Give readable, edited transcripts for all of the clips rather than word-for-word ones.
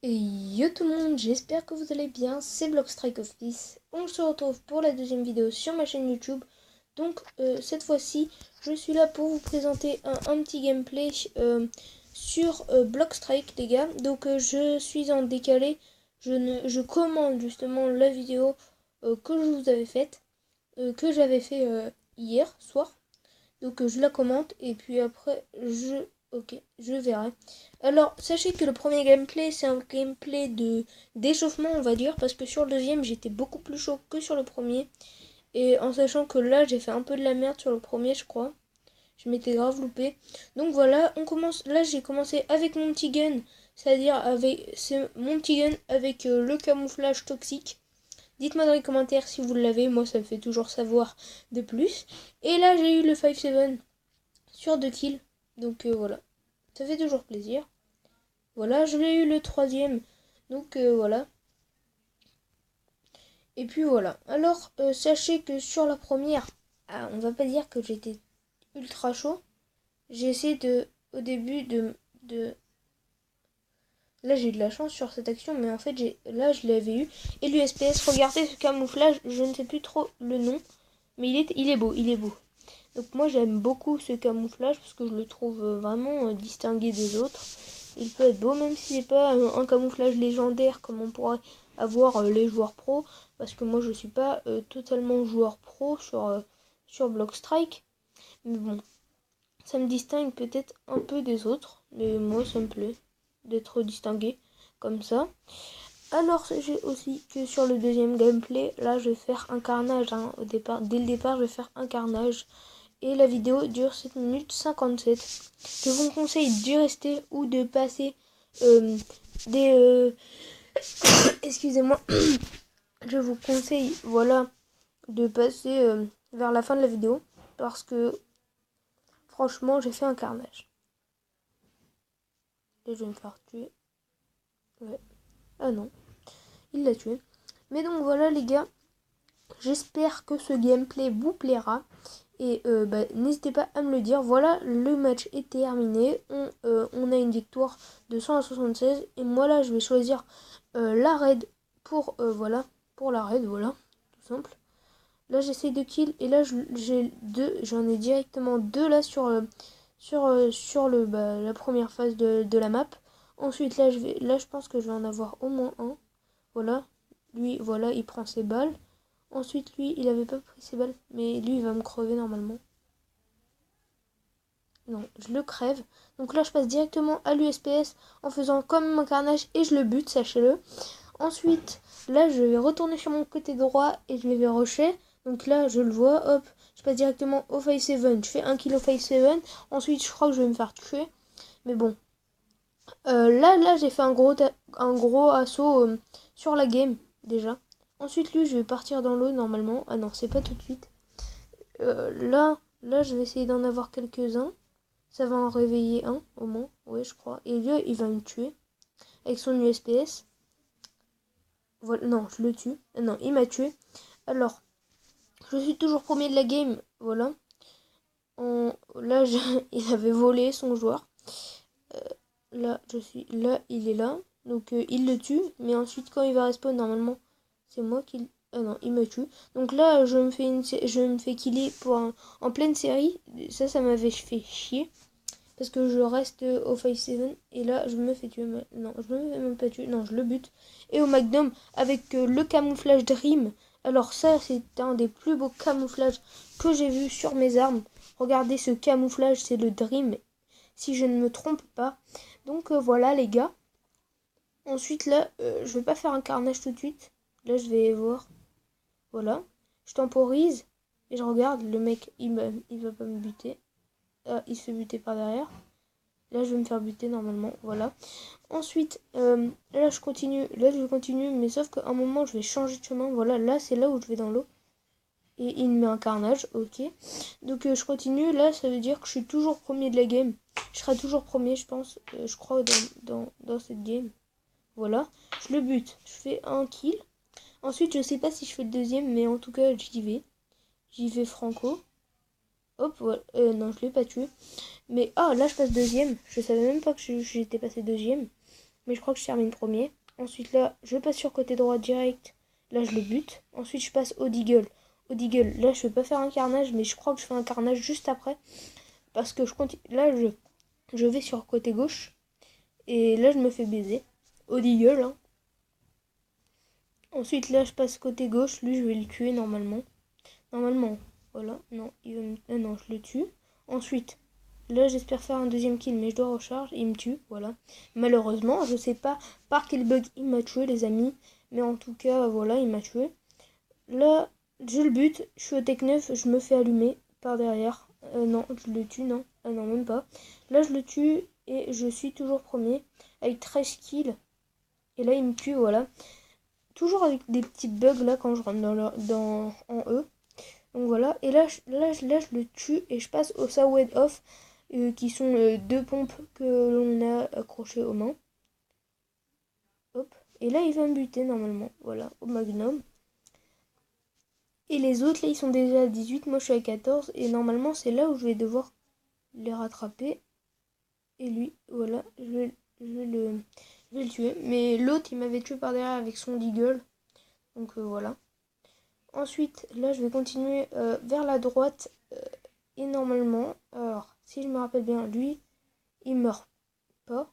Et yo tout le monde, j'espère que vous allez bien, c'est Blockstrike Office. On se retrouve pour la deuxième vidéo sur ma chaîne YouTube. Donc cette fois-ci, je suis là pour vous présenter un petit gameplay sur Blockstrike les gars. Donc je suis en décalé, je commande justement la vidéo que je vous avais faite, que j'avais fait hier soir. Donc je la commente et puis après je verrai. Alors sachez que le premier gameplay c'est un gameplay de d'échauffement on va dire parce que sur le deuxième j'étais beaucoup plus chaud que sur le premier. Et en sachant que là j'ai fait un peu de la merde sur le premier je crois. Je m'étais grave loupé. Donc voilà, on commence. Là j'ai commencé avec mon petit gun. C'est-à-dire avec mon petit gun avec le camouflage toxique. Dites-moi dans les commentaires si vous l'avez, moi ça me fait toujours savoir de plus. Et là j'ai eu le 5-7 sur 2 kills, donc voilà, ça fait toujours plaisir. Voilà, je l'ai eu le troisième, donc voilà. Et puis voilà, alors sachez que sur la première, on va pas dire que j'étais ultra chaud. J'ai essayé au début de... Là j'ai eu de la chance sur cette action, mais en fait là je l'avais eu. Et l'USPS, regardez ce camouflage, je ne sais plus trop le nom, mais il est beau, il est beau. Donc moi j'aime beaucoup ce camouflage parce que je le trouve vraiment distingué des autres. Il peut être beau même s'il n'est pas un camouflage légendaire comme on pourrait avoir les joueurs pro. Parce que moi je suis pas totalement joueur pro sur Blockstrike. Mais bon, ça me distingue peut-être un peu des autres. Mais moi ça me plaît d'être distingué comme ça. Alors sachez aussi que sur le deuxième gameplay, là je vais faire un carnage. Au départ, dès le départ je vais faire un carnage. Et la vidéo dure 7 minutes 57. Je vous conseille d'y rester ou de passer des... excusez-moi. Je vous conseille, voilà, de passer vers la fin de la vidéo. Parce que, franchement, j'ai fait un carnage. Et je vais me faire tuer. Ouais. Ah non, il l'a tué. Mais donc voilà les gars. J'espère que ce gameplay vous plaira. Et n'hésitez pas à me le dire. Voilà, le match est terminé. On a une victoire de 100 à 76. Et moi là, je vais choisir la raid pour, voilà, pour la raid, voilà, tout simple. Là, j'essaie de kill. Et là, j'en ai directement deux là sur la première phase de la map. Ensuite, là, je pense que je vais en avoir au moins un. Voilà, lui, voilà, il prend ses balles. Ensuite, lui, il avait pas pris ses balles. Mais lui, il va me crever normalement. Non, je le crève. Donc là, je passe directement à l'USPS en faisant comme un carnage et je le bute, sachez-le. Ensuite, là, je vais retourner sur mon côté droit et je vais rusher. Donc là, je le vois, hop, je passe directement au 5-7. Je fais 1 kill au 5-7. Ensuite, je crois que je vais me faire tuer. Mais bon. Là, j'ai fait un gros assaut sur la game, déjà. Ensuite, lui, je vais partir dans l'eau, normalement. Ah non, c'est pas tout de suite. Là, je vais essayer d'en avoir quelques-uns. Ça va en réveiller un, au moins. Ouais, je crois. Et lui, il va me tuer. Avec son USPS. Voilà. Non, je le tue. Non, il m'a tué. Alors, je suis toujours premier de la game. Voilà. Là, il avait volé son joueur. Là, là, il est là. Donc, il le tue. Mais ensuite, quand il va respawn, normalement, c'est moi qui... Ah non, il me tue. Donc là, je me fais killer en pleine série. Ça m'avait fait chier. Parce que je reste au 5-7 et là je me fais tuer. Non, je me fais même pas tuer. Non, je le bute. Et au Magnum avec le camouflage Dream. Alors ça, c'est un des plus beaux camouflages que j'ai vu sur mes armes. Regardez ce camouflage, c'est le Dream. Si je ne me trompe pas. Donc voilà les gars. Ensuite là, je vais pas faire un carnage tout de suite. Là, je vais voir. Voilà. Je temporise. Et je regarde. Le mec, il va pas me buter. Ah, il se fait buter par derrière. Là, je vais me faire buter normalement, voilà. Ensuite, là, je continue. Là, je continue, mais sauf qu'à un moment, je vais changer de chemin. Voilà, là, c'est là où je vais dans l'eau. Et il me met un carnage, ok. Donc, je continue. Là, ça veut dire que je suis toujours premier de la game. Je serai toujours premier, je pense. Je crois, dans cette game. Voilà. Je le bute. Je fais un kill. Ensuite, je sais pas si je fais le deuxième, mais en tout cas, j'y vais. J'y vais franco. Hop, voilà. Non, je l'ai pas tué. Mais là je passe deuxième. Je savais même pas que j'étais passé deuxième. mais je crois que je termine premier. Ensuite là, je passe sur côté droit direct. Là, je le bute. Ensuite, je passe au Deagle. Au Deagle, là, je peux pas faire un carnage, mais je crois que je fais un carnage juste après. Parce que je continue. Là, je vais sur côté gauche. Et là, je me fais baiser. Au Deagle, hein. Ensuite, là, je passe côté gauche. Lui, je vais le tuer normalement. Normalement, voilà. Non, non, je le tue. Ensuite, là, j'espère faire un deuxième kill, mais je dois recharge. Il me tue, voilà. Malheureusement, je sais pas par quel bug il m'a tué, les amis. Mais en tout cas, voilà, il m'a tué. Là, je le bute. Je suis au tech 9. Je me fais allumer par derrière. Non, je le tue, non. Ah non, même pas. Là, je le tue et je suis toujours premier avec 13 kills. Et là, il me tue, voilà. Toujours avec des petits bugs là quand je rentre en E. Donc voilà. Et là, je le tue et je passe au Sawed Off. Qui sont deux pompes que l'on a accrochées aux mains. Hop. Et là, il va me buter normalement. Voilà, au Magnum. Et les autres, là, ils sont déjà à 18. Moi, je suis à 14. Et normalement, c'est là où je vais devoir les rattraper. Et lui, voilà, je vais le tuer. Mais l'autre, il m'avait tué par derrière avec son deagle. Donc voilà. Ensuite, là, je vais continuer vers la droite. Et normalement, alors, si je me rappelle bien, lui, il meurt pas.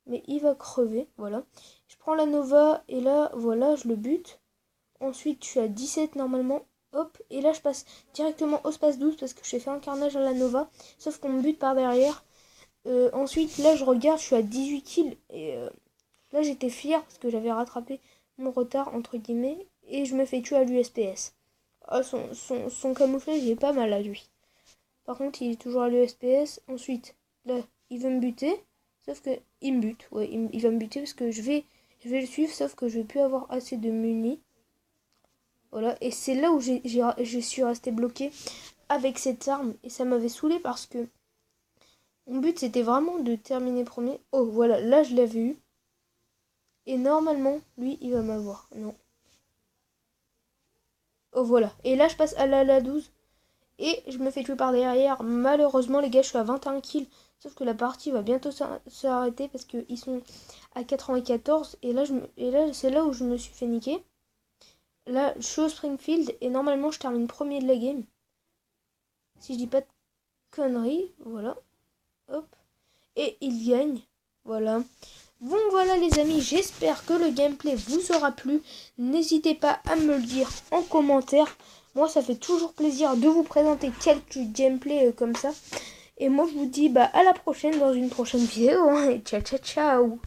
Mais il va crever, voilà. Je prends la Nova et là, voilà, je le bute. Ensuite, je suis à 17 normalement. Hop, et là, je passe directement au space 12 parce que j'ai fait un carnage à la Nova. Sauf qu'on me bute par derrière. Ensuite, là, je regarde, je suis à 18 kills. Et là, j'étais fière parce que j'avais rattrapé mon retard, entre guillemets. Et je me fais tuer à l'USPS. Ah, son camouflage, il est pas mal à lui. Par contre, il est toujours à l'USPS. Ensuite, là, il veut me buter. Sauf que il me bute. Ouais, il va me buter parce que je vais le suivre. Sauf que je vais plus avoir assez de munis. Voilà. Et c'est là où je suis resté bloqué avec cette arme. Et ça m'avait saoulé parce que mon but, c'était vraiment de terminer premier. Oh, voilà. Là, je l'avais eu. Et normalement, lui, il va m'avoir. Non. Oh, voilà. Et là, je passe à la 12. Et je me fais tuer par derrière. Malheureusement, les gars, je suis à 21 kills. Sauf que la partie va bientôt s'arrêter parce qu'ils sont à 94. Et là, c'est là où je me suis fait niquer. Là, je suis au Springfield. Et normalement, je termine premier de la game. Si je dis pas de conneries. Voilà. Hop. Et il gagne. Voilà. Bon, voilà les amis. J'espère que le gameplay vous aura plu. N'hésitez pas à me le dire en commentaire. Moi, ça fait toujours plaisir de vous présenter quelques gameplays comme ça. Et moi, je vous dis à la prochaine dans une prochaine vidéo. Et ciao, ciao, ciao.